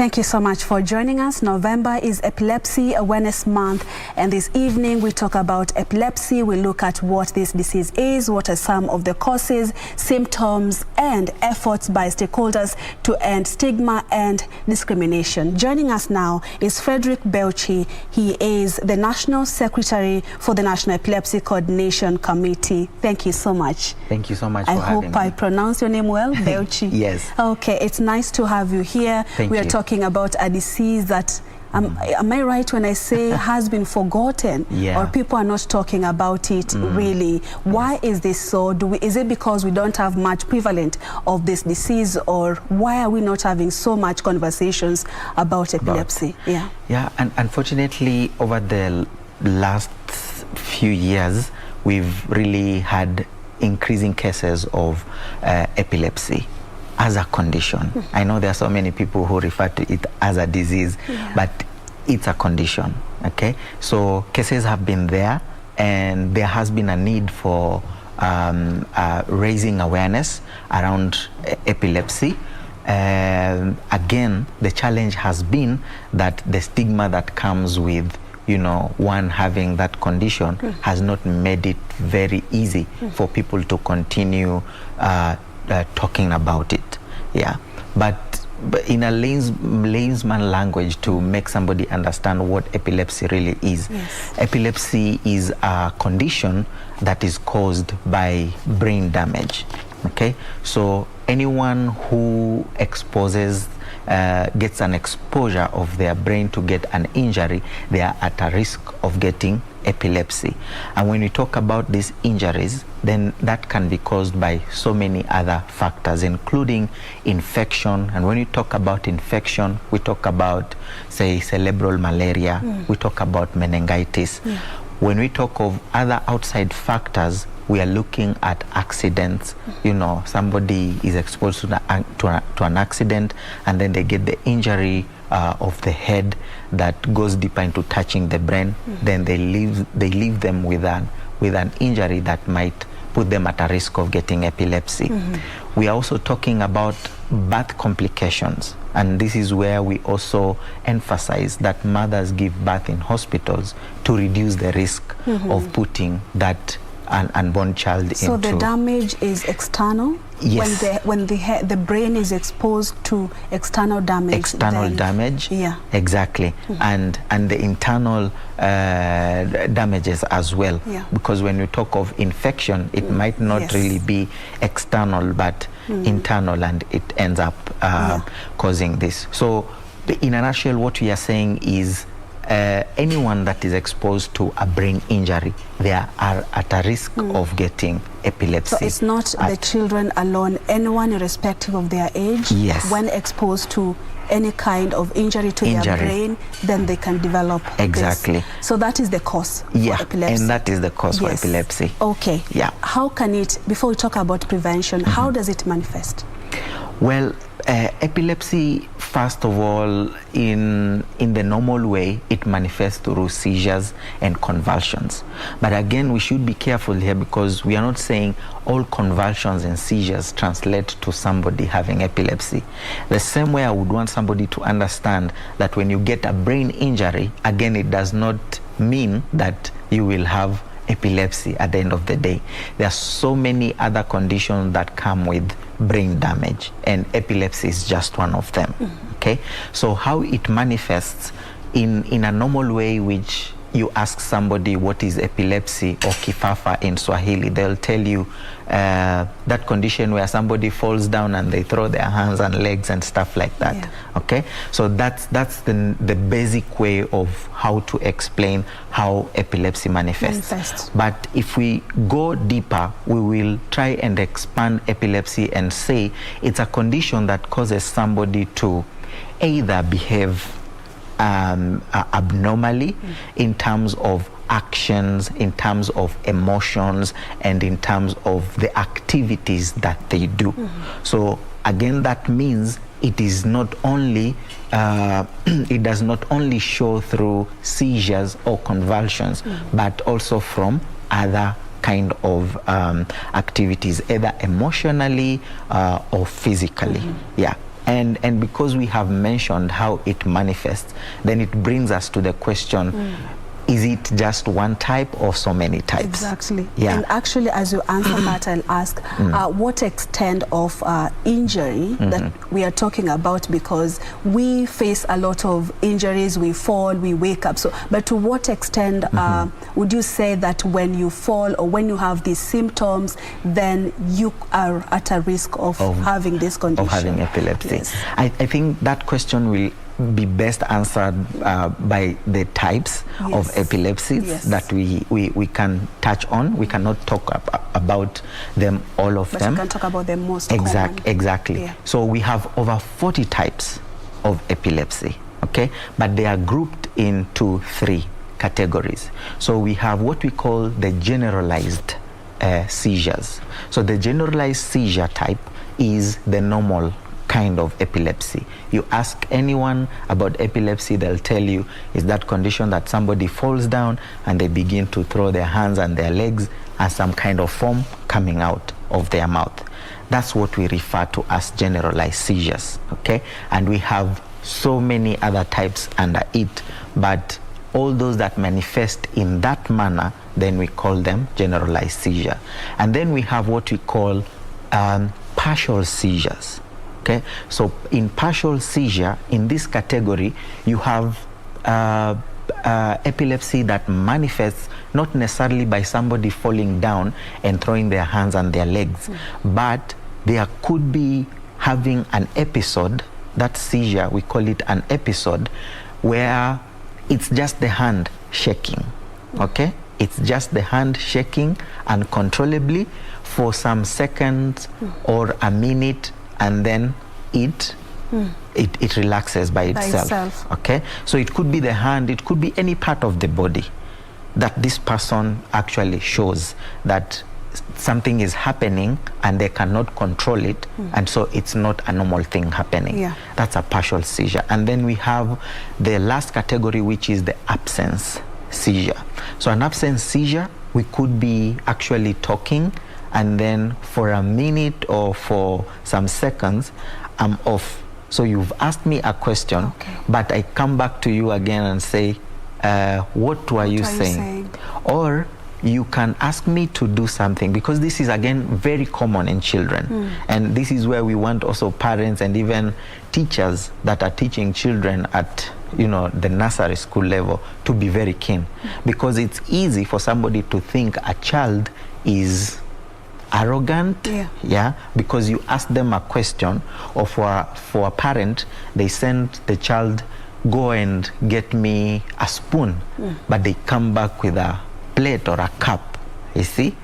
Thank you so much for joining us. November is Epilepsy Awareness Month, and this evening we talk about epilepsy. We look at what this disease is, what are some of the causes, symptoms, and efforts by stakeholders to end stigma and discrimination. Joining us now is Fedrick Beuchi. He is the National Secretary for the National Epilepsy Co-ordination Committee. Thank you so much. Thank you so much for having me. I hope I pronounce your name well, Beuchi. Yes. Okay, it's nice to have you here. Thank we are you. Talking about a disease that, am I right when I say has been forgotten? Yeah. Or people are not talking about it really? Why is this so? Is it because we don't have much prevalent of this disease, or why are we not having so much conversations about epilepsy? Yeah, and unfortunately over the last few years we've really had increasing cases of epilepsy as a condition. I know there are so many people who refer to it as a disease, but it's a condition, okay? So cases have been there, and there has been a need for raising awareness around epilepsy. Again, the challenge has been that the stigma that comes with one having that condition has not made it very easy for people to continue talking about it. But in a layman language, to make somebody understand what epilepsy really is. Epilepsy is a condition that is caused by brain damage, okay? So anyone who exposes gets an exposure of their brain to get an injury, they are at a risk of getting epilepsy. And when we talk about these injuries, then that can be caused by so many other factors, including infection. And when we talk about infection, we talk about, say, cerebral malaria, we talk about meningitis. When we talk of other outside factors, we are looking at accidents. Somebody is exposed to an accident, and then they get the injury of the head that goes deeper into touching the brain. Then they leave them with an injury that might put them at a risk of getting epilepsy. We are also talking about birth complications, and this is where we also emphasize that mothers give birth in hospitals to reduce the risk of putting that unborn child into. So the damage is external? Yes. When the brain is exposed to external damage. External damage. Yeah. Exactly. And the internal damages as well. Yeah. Because when we talk of infection, it might not really be external, but internal, and it ends up causing this. So in a nutshell, what we are saying is anyone that is exposed to a brain injury, they are at a risk of getting epilepsy. So it's not the children alone, anyone irrespective of their age, when exposed to any kind of injury to their brain, then they can develop this. So that is the cause for epilepsy. And that is the cause for epilepsy. Okay. Yeah. How can it, before we talk about prevention, how does it manifest? Well, epilepsy, first of all, in the normal way, it manifests through seizures and convulsions. But again, we should be careful here, because we are not saying all convulsions and seizures translate to somebody having epilepsy. The same way I would want somebody to understand that when you get a brain injury, again, it does not mean that you will have epilepsy at the end of the day. There are so many other conditions that come with brain damage, and epilepsy is just one of them. Okay, so how it manifests in a normal way, which you ask somebody what is epilepsy or kifafa in Swahili, they'll tell you that condition where somebody falls down and they throw their hands and legs and stuff like that. Okay, so that's the basic way of how to explain how epilepsy manifests. But if we go deeper, we will try and expand epilepsy and say it's a condition that causes somebody to either behave abnormally in terms of actions, in terms of emotions, and in terms of the activities that they do. So again, that means it is not only it does not only show through seizures or convulsions, but also from other kind of activities, either emotionally or physically. And because we have mentioned how it manifests, then it brings us to the question, is it just one type or so many types? Exactly. Yeah. And actually, as you answer that, I'll ask what extent of injury that we are talking about, because we face a lot of injuries, we fall, we wake up. So, but to what extent would you say that when you fall or when you have these symptoms, then you are at a risk of having this condition? Of having epilepsy. Yes. I think that question will be best answered by the types of epilepsies that we can touch on. We cannot talk about them, all of them. But we can talk about them most common. Exactly. Yeah. So we have over 40 types of epilepsy, okay? But they are grouped into 3 categories. So we have what we call the generalized seizures. So the generalized seizure type is the normal kind of epilepsy. You ask anyone about epilepsy, they'll tell you is that condition that somebody falls down and they begin to throw their hands and their legs as some kind of foam coming out of their mouth. That's what we refer to as generalized seizures, okay? And we have so many other types under it, but all those that manifest in that manner, then we call them generalized seizure. And then we have what we call partial seizures. Okay, so in partial seizure, in this category, you have epilepsy that manifests not necessarily by somebody falling down and throwing their hands and their legs, but there could be having an episode, that seizure, we call it an episode, where it's just the hand shaking, okay? It's just the hand shaking uncontrollably for some seconds or a minute, and then it relaxes by itself. Okay, so it could be the hand, it could be any part of the body that this person actually shows that something is happening and they cannot control it, and so it's not a normal thing happening. That's a partial seizure. And then we have the last category, which is the absence seizure. So an absence seizure, we could be actually talking, and then for a minute or for some seconds, I'm off. So you've asked me a question, but I come back to you again and say, what were you saying? Or you can ask me to do something, because this is again very common in children. And this is where we want also parents and even teachers that are teaching children at the nursery school level to be very keen, because it's easy for somebody to think a child is arrogant, because you ask them a question, or for a parent, they send the child, go and get me a spoon, but they come back with a plate or a cup, you see?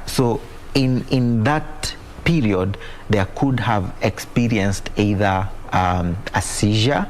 So in that period, they could have experienced either a seizure,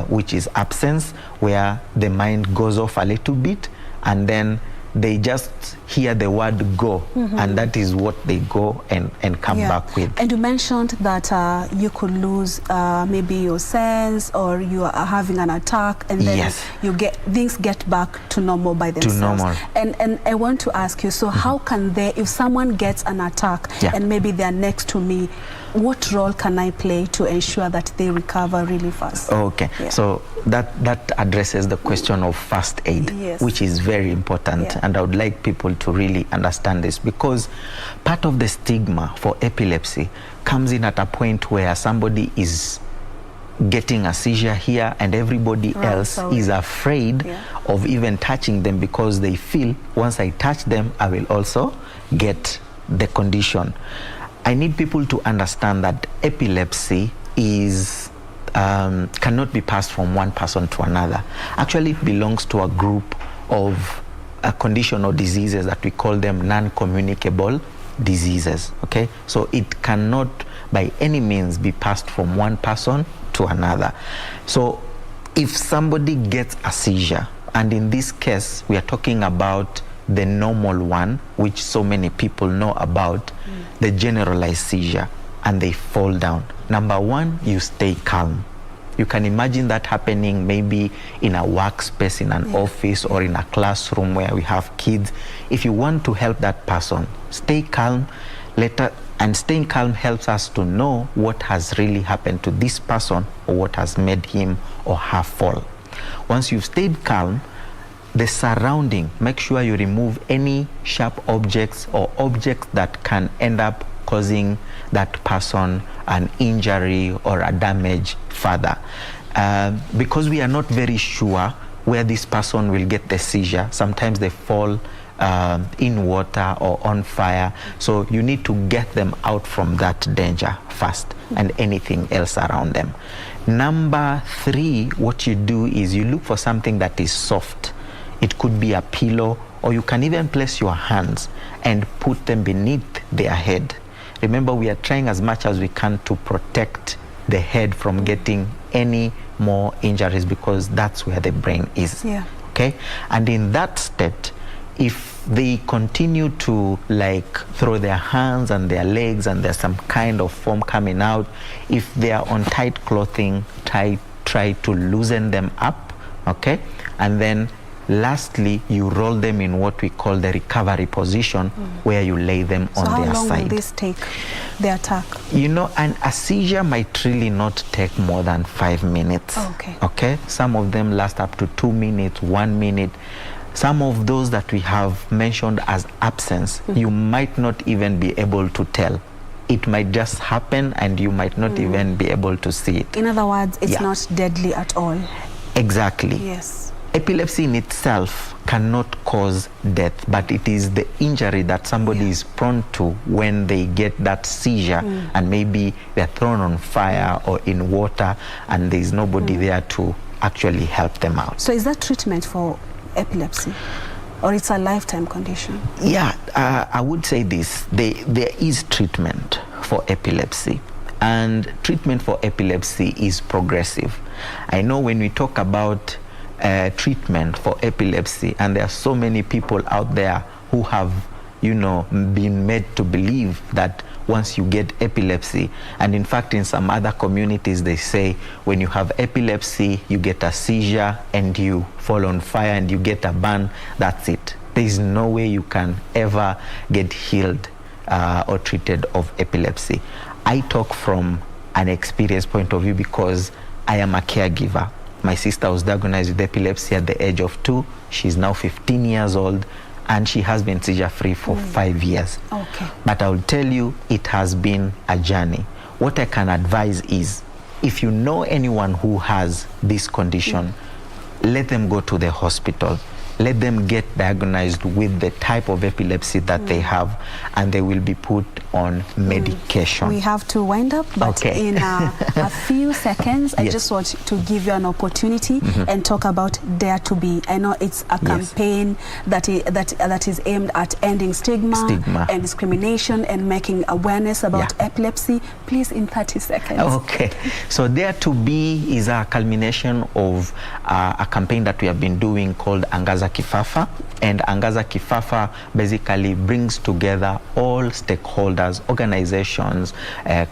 which is absence, where the mind goes off a little bit, and then they just hear the word go, and that is what they go and come back with. And you mentioned that you could lose maybe your sense, or you are having an attack, and then things get back to normal by themselves. And I want to ask you, so how can they, if someone gets an attack and maybe they're next to me, what role can I play to ensure that they recover really fast? Okay, so that addresses the question of first aid, which is very important, and I would like people to really understand this, because part of the stigma for epilepsy comes in at a point where somebody is getting a seizure here and everybody else is afraid of even touching them, because they feel once I touch them, I will also get the condition. I need people to understand that epilepsy is cannot be passed from one person to another. Actually, it belongs to a group of a condition or diseases that we call them non-communicable diseases. Okay, so it cannot by any means be passed from one person to another. So if somebody gets a seizure, and in this case we are talking about the normal one, which so many people know about, the generalized seizure, and they fall down. Number one, you stay calm. You can imagine that happening maybe in a workspace, in an office, or in a classroom where we have kids. If you want to help that person, stay calm, And staying calm helps us to know what has really happened to this person or what has made him or her fall. Once you've stayed calm, the surrounding, make sure you remove any sharp objects or objects that can end up causing that person an injury or a damage further. Because we are not very sure where this person will get the seizure, sometimes they fall in water or on fire, so you need to get them out from that danger first and anything else around them. Number 3, what you do is you look for something that is soft. It could be a pillow, or you can even place your hands and put them beneath their head. Remember, we are trying as much as we can to protect the head from getting any more injuries, because that's where the brain is. Okay, and in that state, if they continue to like throw their hands and their legs and there's some kind of foam coming out, if they are on tight clothing, try to loosen them up. Okay, and then lastly, you roll them in what we call the recovery position, where you lay them on their side. So how long will this take, the attack? You know, and a seizure might really not take more than 5 minutes. Okay, some of them last up to 2 minutes, 1 minute. Some of those that we have mentioned as absence, you might not even be able to tell. It might just happen and you might not even be able to see it. In other words, it's not deadly at all. Exactly. Yes. Epilepsy in itself cannot cause death, but it is the injury that somebody is prone to when they get that seizure, and maybe they're thrown on fire or in water and there's nobody there to actually help them out. So is that treatment for epilepsy, or it's a lifetime condition? Yeah, I would say this. There is treatment for epilepsy, and treatment for epilepsy is progressive. I know when we talk about treatment for epilepsy, and there are so many people out there who have, you know, been made to believe that once you get epilepsy, and in fact in some other communities they say when you have epilepsy you get a seizure and you fall on fire and you get a burn, that's it. There is no way you can ever get healed or treated of epilepsy. I talk from an experience point of view because I am a caregiver. My sister was diagnosed with epilepsy at the age of 2. She's now 15 years old, and she has been seizure-free for 5 years. Okay. But I will tell you, it has been a journey. What I can advise is, if you know anyone who has this condition, let them go to the hospital. Let them get diagnosed with the type of epilepsy that they have, and they will be put on medication. We have to wind up, but in a few seconds, I just want to give you an opportunity and talk about Dare to Be. I know it's a campaign that is aimed at ending stigma and discrimination and making awareness about epilepsy. Please, in 30 seconds. Okay, so Dare to Be is a culmination of a campaign that we have been doing called Angaza Kifafa, and Angaza Kifafa basically brings together all stakeholders, organizations,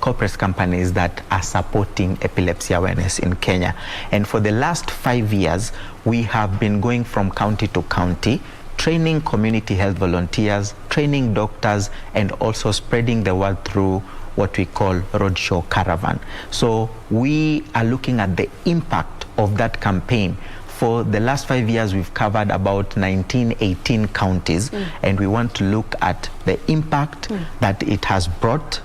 corporate companies that are supporting epilepsy awareness in Kenya. And for the last 5 years, we have been going from county to county, training community health volunteers, training doctors, and also spreading the word through what we call roadshow caravan. So we are looking at the impact of that campaign. For the last 5 years, we've covered about 18 counties, and we want to look at the impact that it has brought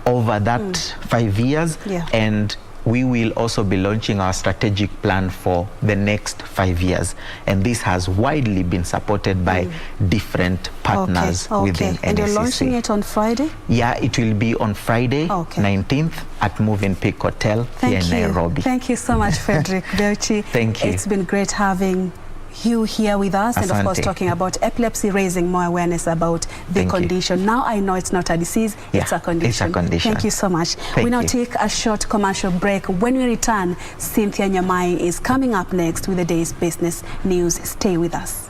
over that 5 years, and we will also be launching our strategic plan for the next 5 years. And this has widely been supported by different partners within NECC. And you're launching it on Friday? Yeah, it will be on Friday, 19th, at Moving Peak Hotel here in Nairobi. Thank you so much, Fedrick Beuchi. Thank you. It's been great having you here with us, and of course talking about epilepsy, raising more awareness about the condition. Now I know it's not a disease, it's a condition. It's a condition. Thank you so much. We now take a short commercial break. When we return, Cynthia Nyamai is coming up next with the day's business news. Stay with us.